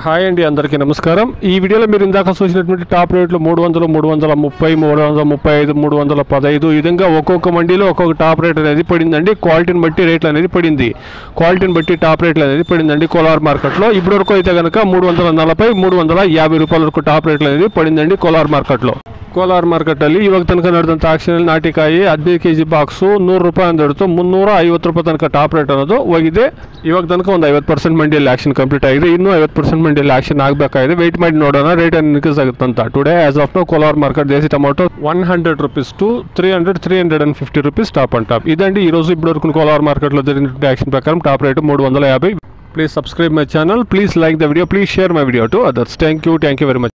Hi అండి, అందరికీ నమస్కారం. ఈ వీడియోలో మీరు ఇందాక చూసినటువంటి టాప్ రేట్లు 300, 330, 335, 315 ఈ విధంగా ఒక్కొక్క మండీలో ఒక్కొక్క టాప్ రేట్ అనేది పడిందండి. క్వాలిటీని బట్టి రేట్లు అనేది పడింది. క్వాలిటీని బట్టి టాప్ రేట్లు అనేది పడిందండి కోలార్ మార్కెట్లో. ఇప్పటి వరకు అయితే కనుక 340, 350 రూపాయల వరకు ಟಾಪ್ ರೇಟ್ అనేది పడిందండి ಕೋಲಾರ್ ಮಾರ್ಕೆಟ್లో. ಕೋಲಾರ್ ಮಾರ್ಕೆಟಲ್ಲಿ ಇವಾಗ ತನಕ ನಡೆದಂಥ ಆಕ್ಷನಲ್ಲಿ ನಾಟಿಕಾಯಿ 15 kg ಬಾಕ್ಸು 100 ರೂಪಾಯಿ ಅಂದಿಡ್ತು 350 ರೂಪಾಯಿ ತನಕ ಟಾಪ್ ರೇಟ್ ಅನ್ನೋದು ಹೋಗಿದೆ. ಇವಾಗ ತನಕ ಒಂದು 50% ಮಂಡಿಯಲ್ಲಿ ಆಕ್ಷನ್ ಕಂಪ್ಲೀಟ್ ಆಗಿದೆ. ಇನ್ನೂ 50% ಮಂಡಿಯಲ್ಲಿ ಆಕ್ಷನ್ ಆಗಬೇಕಾಗಿದೆ. ವೆಯ್ಟ್ ಮಾಡಿ ನೋಡೋಣ ರೇಟ್ ಏನು ಇನ್ಕ್ರೀಸ್ ಆಗುತ್ತೆ ಅಂತ. Today as of now Kolar market ದೇಸಿ tomato 100 rupees to 350 rupees top and top. ఇదండి ఈరోజు ఇప్పటి వరకు కోలార్ మార్కెట్లో జరిగిన యాక్షన్ ప్రకారం top rate 350. Please subscribe my channel. Please like the video. Please share my video to others. Thank you very much.